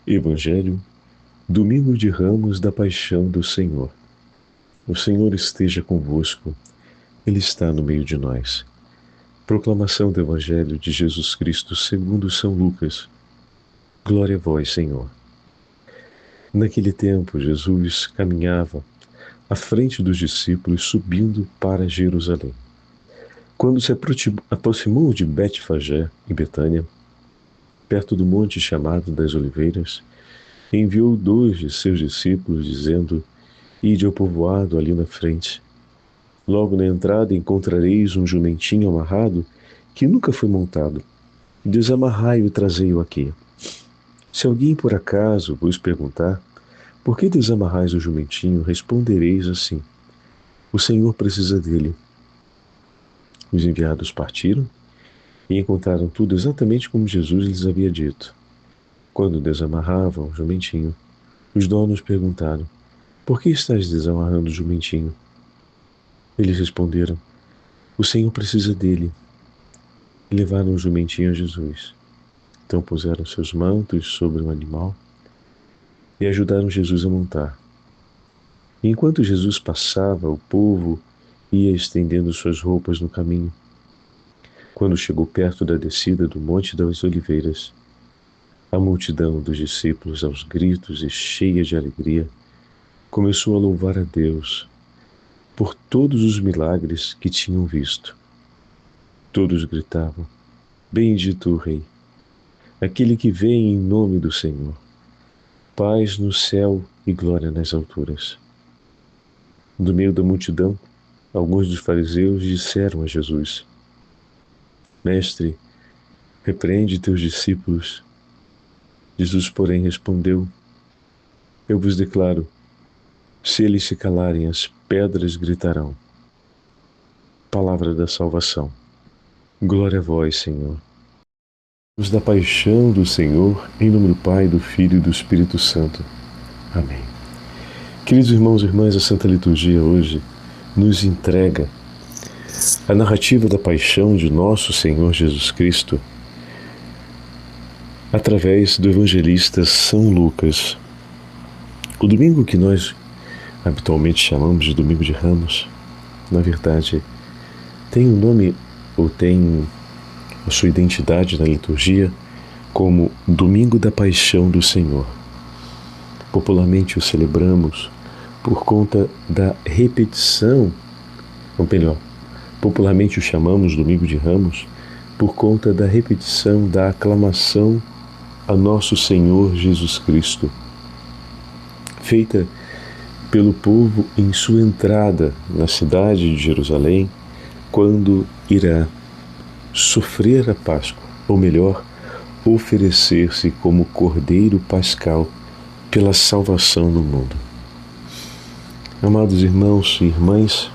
Evangelho, Domingo de Ramos da Paixão do Senhor. O Senhor esteja convosco, Ele está no meio de nós. Proclamação do Evangelho de Jesus Cristo segundo São Lucas. Glória a vós, Senhor. Naquele tempo, Jesus caminhava à frente dos discípulos, subindo para Jerusalém. Quando se aproximou de Betfagé e Betânia, perto do monte chamado das Oliveiras, enviou 2 de seus discípulos, dizendo: Ide ao povoado ali na frente. Logo na entrada encontrareis um jumentinho amarrado que nunca foi montado. Desamarrai-o e trazei-o aqui. Se alguém por acaso vos perguntar: Por que desamarrais o jumentinho? Respondereis assim: O Senhor precisa dele. Os enviados partiram e encontraram tudo exatamente como Jesus lhes havia dito. Quando desamarravam o jumentinho, os donos perguntaram: Por que estás desamarrando o jumentinho? Eles responderam: O Senhor precisa dele. E levaram o jumentinho a Jesus. Então puseram seus mantos sobre o animal e ajudaram Jesus a montar. E enquanto Jesus passava, o povo ia estendendo suas roupas no caminho. Quando chegou perto da descida do Monte das Oliveiras, a multidão dos discípulos, aos gritos e cheia de alegria, começou a louvar a Deus por todos os milagres que tinham visto. Todos gritavam: Bendito o Rei, aquele que vem em nome do Senhor. Paz no céu e glória nas alturas. Do meio da multidão, alguns dos fariseus disseram a Jesus: Mestre, repreende teus discípulos. Jesus, porém, respondeu: Eu vos declaro, se eles se calarem, as pedras gritarão. Palavra da salvação. Glória a vós, Senhor. Da paixão do Senhor, em nome do Pai, do Filho e do Espírito Santo. Amém. Queridos irmãos e irmãs, a Santa Liturgia hoje nos entrega a narrativa da paixão de nosso Senhor Jesus Cristo através do evangelista São Lucas. O domingo que nós habitualmente chamamos de Domingo de Ramos, na verdade, tem um nome, ou tem a sua identidade na liturgia, como Domingo da Paixão do Senhor. Popularmente o celebramos por conta da repetição, ou melhor, popularmente o chamamos Domingo de Ramos por conta da repetição da aclamação a nosso Senhor Jesus Cristo, feita pelo povo em sua entrada na cidade de Jerusalém, quando irá sofrer a Páscoa, ou melhor, oferecer-se como Cordeiro Pascal pela salvação do mundo. Amados irmãos e irmãs,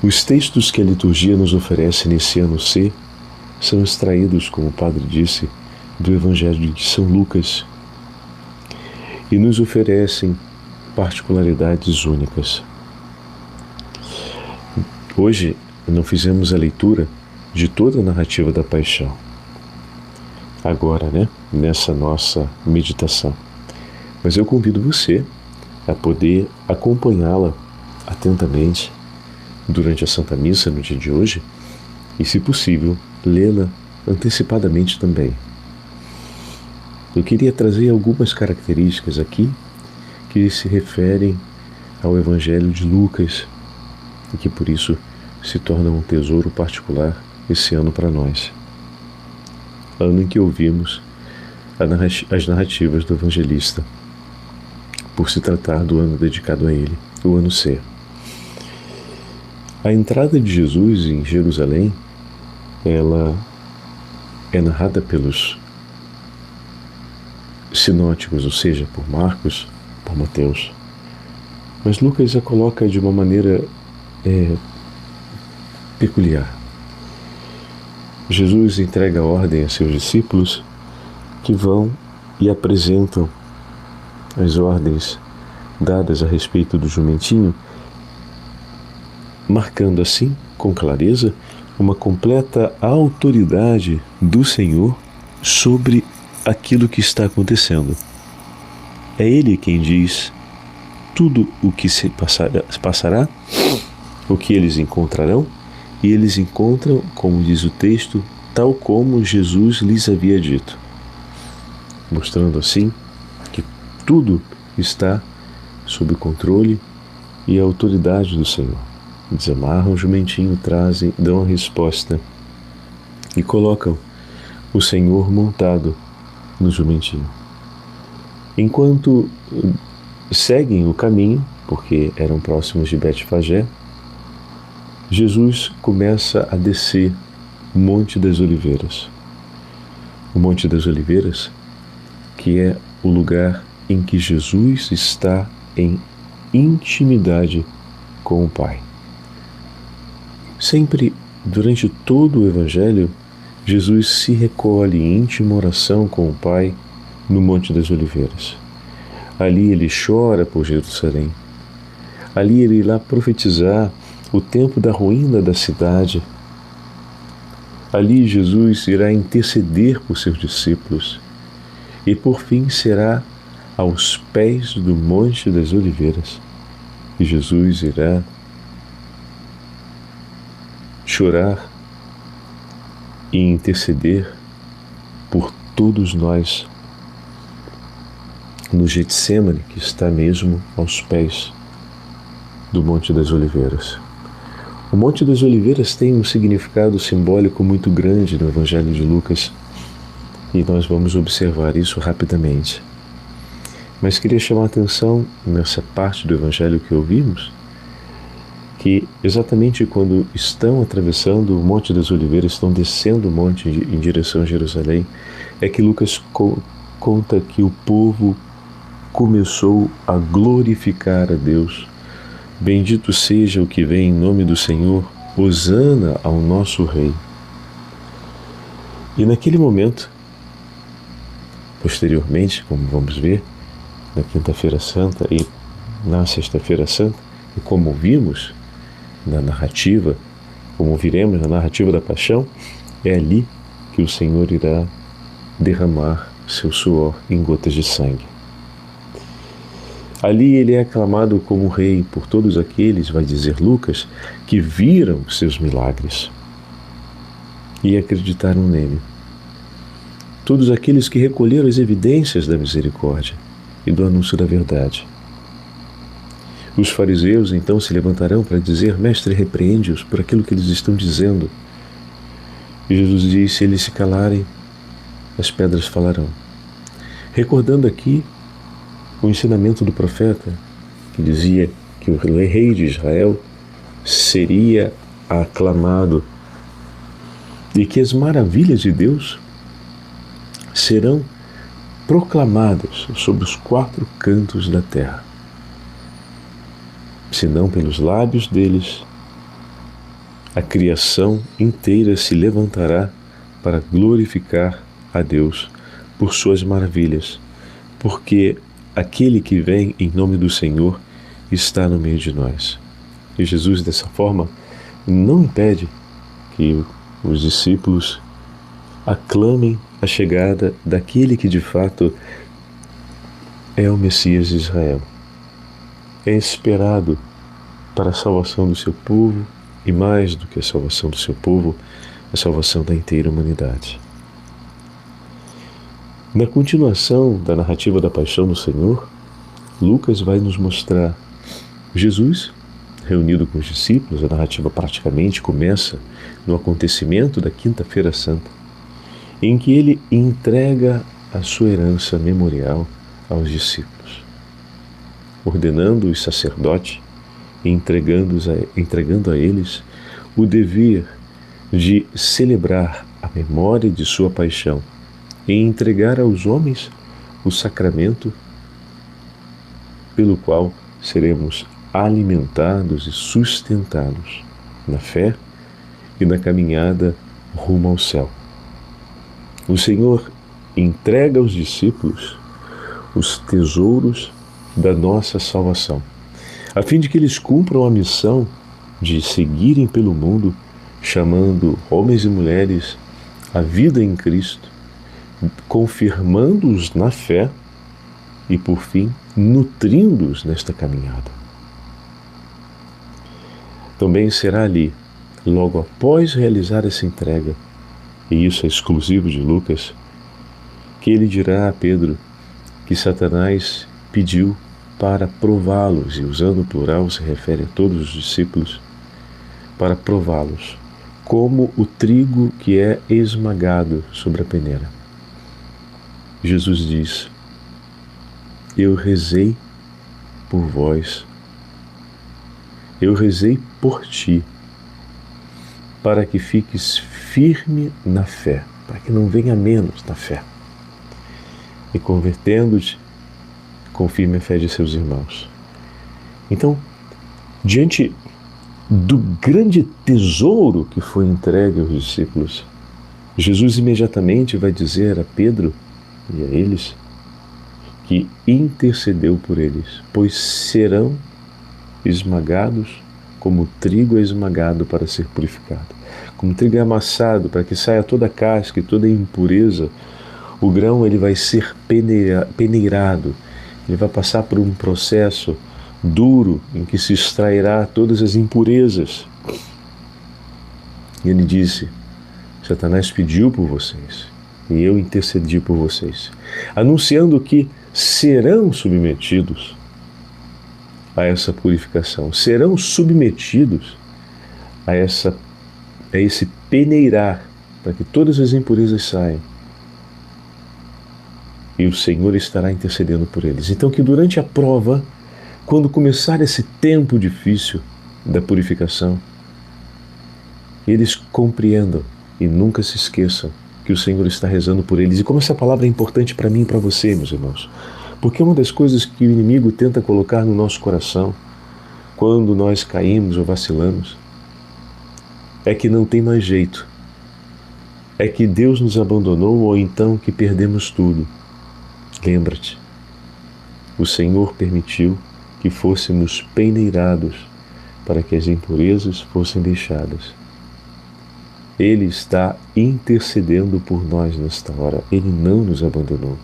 os textos que a liturgia nos oferece nesse ano C são extraídos, como o padre disse, do Evangelho de São Lucas e nos oferecem particularidades únicas. Hoje não fizemos a leitura de toda a narrativa da paixão. Agora, nessa nossa meditação. Mas eu convido você a poder acompanhá-la atentamente durante a Santa Missa no dia de hoje e, se possível, lê-la antecipadamente também. Eu queria trazer algumas características aqui que se referem ao Evangelho de Lucas e que, por isso, se tornam um tesouro particular esse ano para nós. Ano em que ouvimos as narrativas do evangelista, por se tratar do ano dedicado a ele, o ano C. A entrada de Jesus em Jerusalém, ela é narrada pelos sinóticos, ou seja, por Marcos, por Mateus. Mas Lucas a coloca de uma maneira peculiar. Jesus entrega a ordem a seus discípulos que vão e apresentam as ordens dadas a respeito do jumentinho, marcando assim, com clareza, uma completa autoridade do Senhor sobre aquilo que está acontecendo. É Ele quem diz tudo o que se passará, o que eles encontrarão, e eles encontram, como diz o texto, tal como Jesus lhes havia dito, mostrando assim que tudo está sob o controle e a autoridade do Senhor. Desamarram o jumentinho, trazem, dão a resposta e colocam o Senhor montado no jumentinho. Enquanto seguem o caminho, porque eram próximos de Betfagé, Jesus começa a descer o Monte das Oliveiras. O Monte das Oliveiras, que é o lugar em que Jesus está em intimidade com o Pai. Sempre, durante todo o Evangelho, Jesus se recolhe em íntima oração com o Pai no Monte das Oliveiras. Ali ele chora por Jerusalém. Ali ele irá profetizar o tempo da ruína da cidade. Ali Jesus irá interceder por seus discípulos. E por fim será aos pés do Monte das Oliveiras que Jesus irá chorar e interceder por todos nós no Getsemane, que está mesmo aos pés do Monte das Oliveiras. O Monte das Oliveiras tem um significado simbólico muito grande no Evangelho de Lucas, e nós vamos observar isso rapidamente. Mas queria chamar a atenção nessa parte do Evangelho que ouvimos, que exatamente quando estão atravessando o Monte das Oliveiras, estão descendo o monte em direção a Jerusalém, é que Lucas conta que o povo começou a glorificar a Deus. Bendito seja o que vem em nome do Senhor, hosana ao nosso Rei. E naquele momento, posteriormente, como vamos ver, na Quinta-feira Santa e na Sexta-feira Santa, e como vimos na narrativa, como viremos na narrativa da Paixão, é ali que o Senhor irá derramar seu suor em gotas de sangue. Ali ele é aclamado como rei por todos aqueles, vai dizer Lucas, que viram seus milagres e acreditaram nele. Todos aqueles que recolheram as evidências da misericórdia e do anúncio da verdade. Os fariseus então se levantarão para dizer: Mestre, repreende-os por aquilo que eles estão dizendo. E Jesus diz: se eles se calarem, as pedras falarão. Recordando aqui o ensinamento do profeta, que dizia que o rei de Israel seria aclamado e que as maravilhas de Deus serão proclamadas sobre os quatro cantos da terra. Senão pelos lábios deles, a criação inteira se levantará para glorificar a Deus por suas maravilhas, porque aquele que vem em nome do Senhor está no meio de nós. E Jesus, dessa forma, não impede que os discípulos aclamem a chegada daquele que de fato é o Messias de Israel. É esperado para a salvação do seu povo e, mais do que a salvação do seu povo, a salvação da inteira humanidade. Na continuação da narrativa da paixão do Senhor, Lucas vai nos mostrar Jesus reunido com os discípulos. A narrativa praticamente começa no acontecimento da Quinta-feira Santa, em que ele entrega a sua herança memorial aos discípulos, ordenando os sacerdotes e entregando a eles o dever de celebrar a memória de sua paixão e entregar aos homens o sacramento pelo qual seremos alimentados e sustentados na fé e na caminhada rumo ao céu. O Senhor entrega aos discípulos os tesouros da nossa salvação, a fim de que eles cumpram a missão de seguirem pelo mundo, chamando homens e mulheres à vida em Cristo, confirmando-os na fé e, por fim, nutrindo-os nesta caminhada. Também será ali, logo após realizar essa entrega, e isso é exclusivo de Lucas, que ele dirá a Pedro que Satanás pediu para prová-los, e usando o plural se refere a todos os discípulos, para prová-los, como o trigo que é esmagado sobre a peneira. Jesus diz: eu rezei por vós, eu rezei por ti, para que fiques firme na fé, para que não venha menos na fé. E convertendo-te, confirme a fé de seus irmãos. Então, diante do grande tesouro que foi entregue aos discípulos, Jesus imediatamente vai dizer a Pedro e a eles que intercedeu por eles, pois serão esmagados como o trigo é esmagado para ser purificado. Como o trigo é amassado para que saia toda a casca e toda a impureza, o grão ele vai ser peneirado, ele vai passar por um processo duro em que se extrairá todas as impurezas. E ele disse: Satanás pediu por vocês e eu intercedi por vocês, anunciando que serão submetidos a essa purificação, serão submetidos a esse peneirar, para que todas as impurezas saiam. E o Senhor estará intercedendo por eles. Então que durante a prova, quando começar esse tempo difícil da purificação, eles compreendam e nunca se esqueçam que o Senhor está rezando por eles. E como essa palavra é importante para mim e para você, meus irmãos. Porque uma das coisas que o inimigo tenta colocar no nosso coração, quando nós caímos ou vacilamos, é que não tem mais jeito. É que Deus nos abandonou ou então que perdemos tudo. Lembra-te, o Senhor permitiu que fôssemos peneirados para que as impurezas fossem deixadas. Ele está intercedendo por nós nesta hora. Ele não nos abandonou,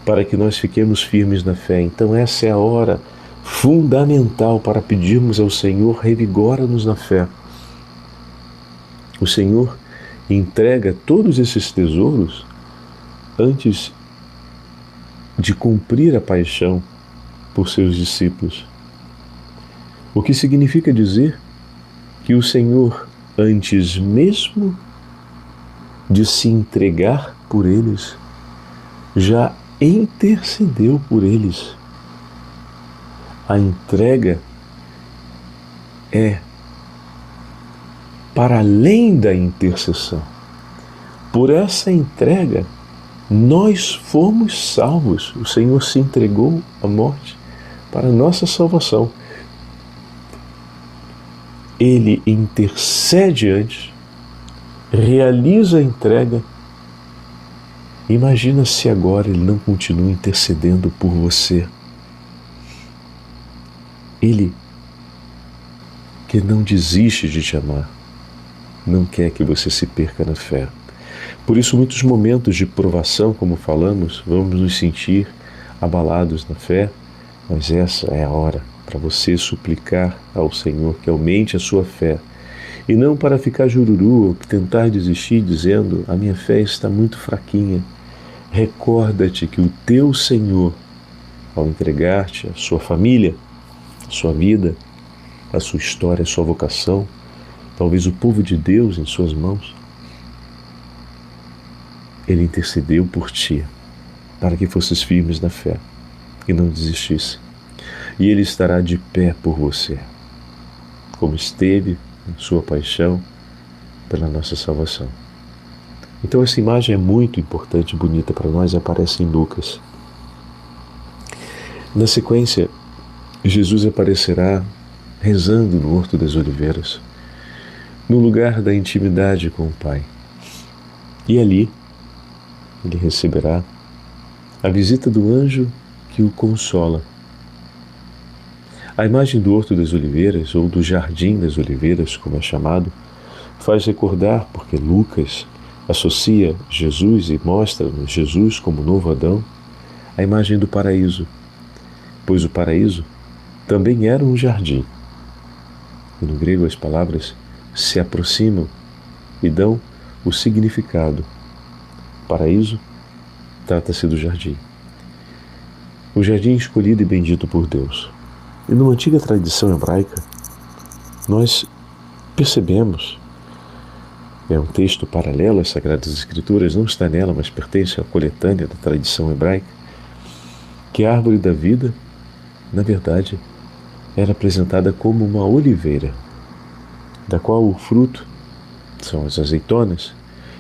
para que nós fiquemos firmes na fé. Então essa é a hora fundamental para pedirmos ao Senhor: revigora-nos na fé. O Senhor entrega todos esses tesouros antes de cumprir a paixão por seus discípulos. O que significa dizer que o Senhor, antes mesmo de se entregar por eles, já intercedeu por eles. A entrega é para além da intercessão. Por essa entrega, nós fomos salvos. O Senhor se entregou à morte para a nossa salvação. Ele intercede antes, realiza a entrega. Imagina se agora Ele não continua intercedendo por você. Ele, que não desiste de te amar, não quer que você se perca na fé. Por isso, muitos momentos de provação, como falamos, vamos nos sentir abalados na fé, mas essa é a hora para você suplicar ao Senhor que aumente a sua fé, e não para ficar jururu ou tentar desistir dizendo: a minha fé está muito fraquinha. Recorda-te que o teu Senhor, ao entregar-te a sua família, a sua vida, a sua história, a sua vocação, talvez o povo de Deus em suas mãos, Ele intercedeu por ti, para que fosses firmes na fé e não desistisse. E Ele estará de pé por você, como esteve em sua paixão pela nossa salvação. Então essa imagem é muito importante e bonita para nós, e aparece em Lucas. Na sequência, Jesus aparecerá rezando no Horto das Oliveiras, no lugar da intimidade com o Pai. E ali, Ele receberá a visita do anjo que o consola. A imagem do Horto das Oliveiras, ou do Jardim das Oliveiras, como é chamado, faz recordar, porque Lucas associa Jesus e mostra-nos Jesus como novo Adão à imagem do paraíso, pois o paraíso também era um jardim. E no grego as palavras se aproximam e dão o significado. Paraíso trata-se do jardim. O jardim escolhido e bendito por Deus. E numa antiga tradição hebraica, nós percebemos, é um texto paralelo às Sagradas Escrituras, não está nela, mas pertence à coletânea da tradição hebraica, que a árvore da vida, na verdade, era apresentada como uma oliveira, da qual o fruto são as azeitonas,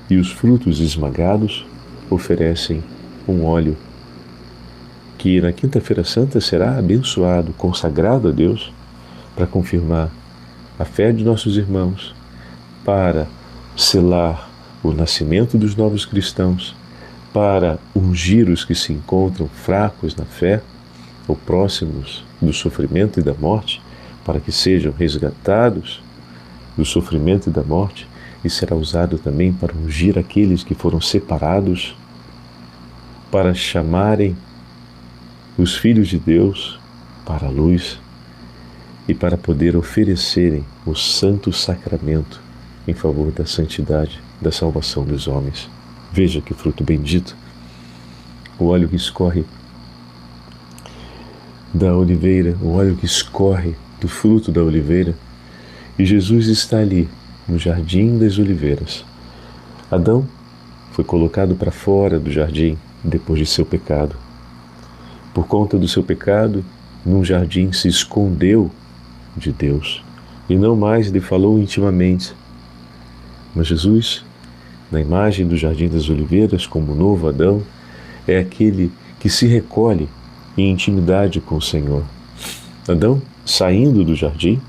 e os frutos esmagados oferecem um óleo que na Quinta-feira Santa será abençoado, consagrado a Deus, para confirmar a fé de nossos irmãos, para selar o nascimento dos novos cristãos, para ungir os que se encontram fracos na fé, ou próximos do sofrimento e da morte, para que sejam resgatados do sofrimento e da morte, e será usado também para ungir aqueles que foram separados, para chamarem os filhos de Deus para a luz e para poder oferecerem o santo sacramento em favor da santidade, da salvação dos homens. Veja que fruto bendito, o óleo que escorre da oliveira, o óleo que escorre do fruto da oliveira, e Jesus está ali, no jardim das oliveiras. Adão foi colocado para fora do jardim depois de seu pecado. Por conta do seu pecado, num jardim se escondeu de Deus e não mais lhe falou intimamente. Mas Jesus, na imagem do jardim das oliveiras, como novo Adão, é aquele que se recolhe em intimidade com o Senhor. Adão, saindo do jardim,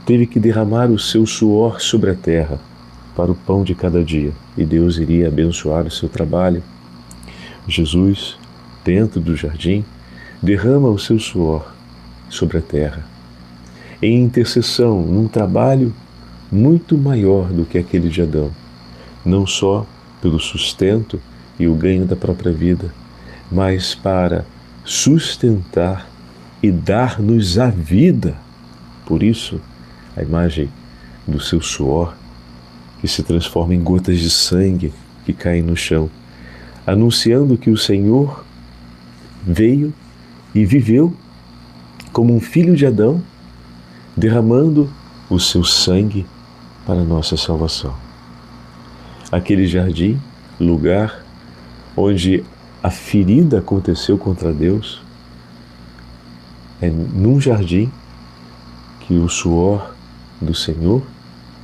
teve que derramar o seu suor sobre a terra para o pão de cada dia, e Deus iria abençoar o seu trabalho. Jesus, dentro do jardim, derrama o seu suor sobre a terra, em intercessão, num trabalho muito maior do que aquele de Adão, não só pelo sustento e o ganho da própria vida, mas para sustentar e dar-nos a vida. Por isso, a imagem do seu suor, que se transforma em gotas de sangue que caem no chão, anunciando que o Senhor veio e viveu como um filho de Adão, derramando o seu sangue para a nossa salvação. Aquele jardim, lugar onde a ferida aconteceu contra Deus, é num jardim que o suor do Senhor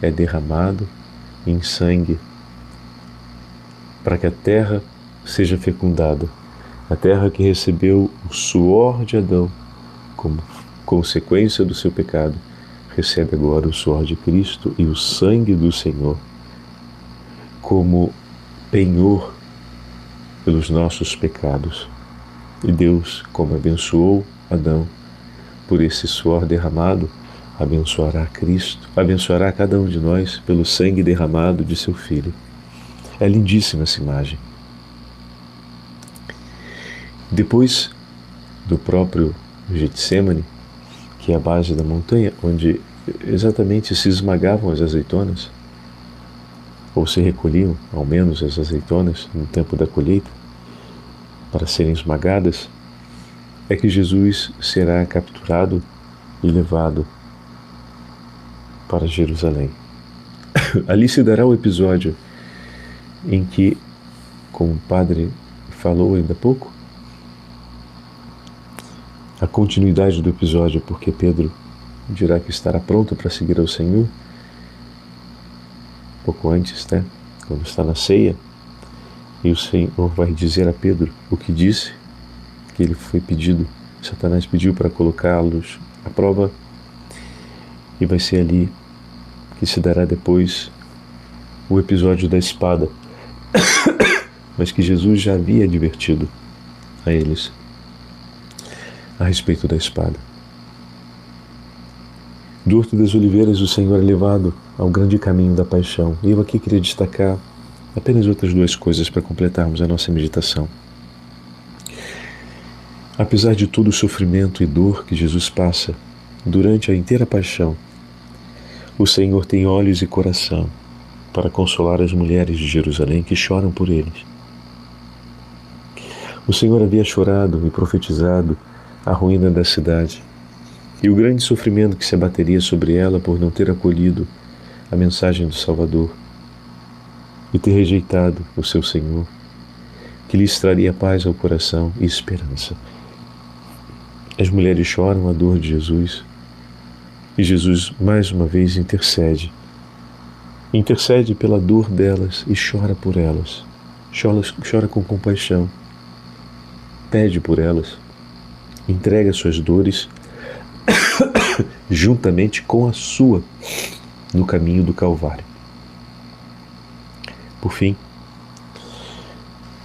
é derramado em sangue, para que a terra seja fecundada. A terra que recebeu o suor de Adão como consequência do seu pecado, recebe agora o suor de Cristo e o sangue do Senhor como penhor pelos nossos pecados. E Deus, como abençoou Adão por esse suor derramado, abençoará Cristo, abençoará cada um de nós pelo sangue derramado de seu Filho. É lindíssima essa imagem. Depois do próprio Getsemane, que é a base da montanha, onde exatamente se esmagavam as azeitonas, ou se recolhiam, ao menos, as azeitonas no tempo da colheita, para serem esmagadas, é que Jesus será capturado e levado para Jerusalém. Ali se dará o episódio em que, como o padre falou ainda há pouco, a continuidade do episódio, porque Pedro dirá que estará pronto para seguir ao Senhor, pouco antes, quando está na ceia, e o Senhor vai dizer a Pedro o que disse, que ele foi pedido, Satanás pediu para colocá-los à prova, e vai ser ali que se dará depois o episódio da espada, mas que Jesus já havia advertido a eles a respeito da espada. Do Horto das Oliveiras, o Senhor é levado ao grande caminho da paixão. E eu aqui queria destacar Apenas outras duas coisas para completarmos a nossa meditação. Apesar de todo o sofrimento e dor que Jesus passa durante a inteira paixão, o Senhor tem olhos e coração para consolar as mulheres de Jerusalém que choram por eles. O Senhor havia chorado e profetizado a ruína da cidade e o grande sofrimento que se abateria sobre ela por não ter acolhido a mensagem do Salvador e ter rejeitado o seu Senhor, que lhes traria paz ao coração e esperança. As mulheres choram a dor de Jesus e Jesus mais uma vez intercede. Intercede pela dor delas e chora por elas. Chora com compaixão. Pede por elas. Entrega suas dores juntamente com a sua no caminho do Calvário. Por fim,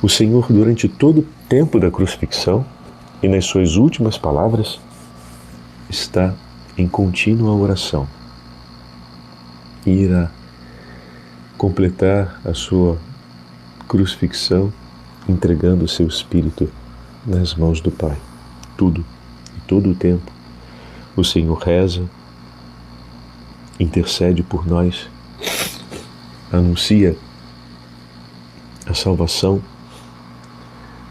o Senhor, durante todo o tempo da crucifixão e nas suas últimas palavras, está em contínua oração e irá completar a sua crucifixão entregando o seu espírito nas mãos do Pai. Tudo e todo o tempo o Senhor reza, intercede por nós, anuncia a salvação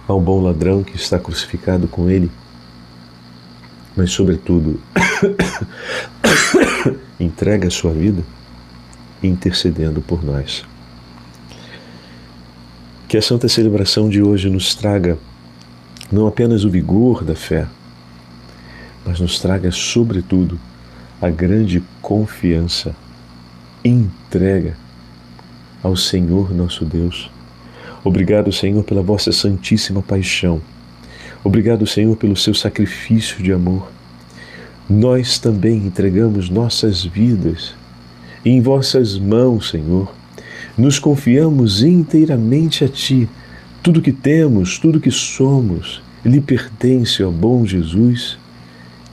ao bom ladrão que está crucificado com ele, mas sobretudo entrega a sua vida intercedendo por nós. Que a santa celebração de hoje nos traga não apenas o vigor da fé, mas nos traga sobretudo a grande confiança e entrega ao Senhor nosso Deus. Obrigado, Senhor, pela vossa santíssima paixão. Obrigado, Senhor, pelo seu sacrifício de amor. Nós também entregamos nossas vidas em vossas mãos, Senhor. Nos confiamos inteiramente a Ti. Tudo que temos, tudo que somos, lhe pertence, ó bom Jesus.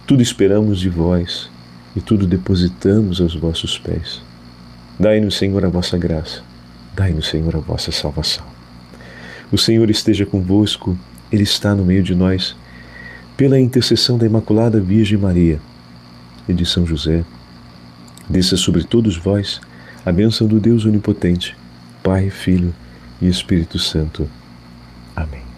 Tudo esperamos de vós e tudo depositamos aos vossos pés. Dai-nos, Senhor, a vossa graça. Dai-nos, Senhor, a vossa salvação. O Senhor esteja convosco, Ele está no meio de nós. Pela intercessão da Imaculada Virgem Maria e de São José, desça sobre todos vós a bênção do Deus Onipotente, Pai, Filho e Espírito Santo. Amém.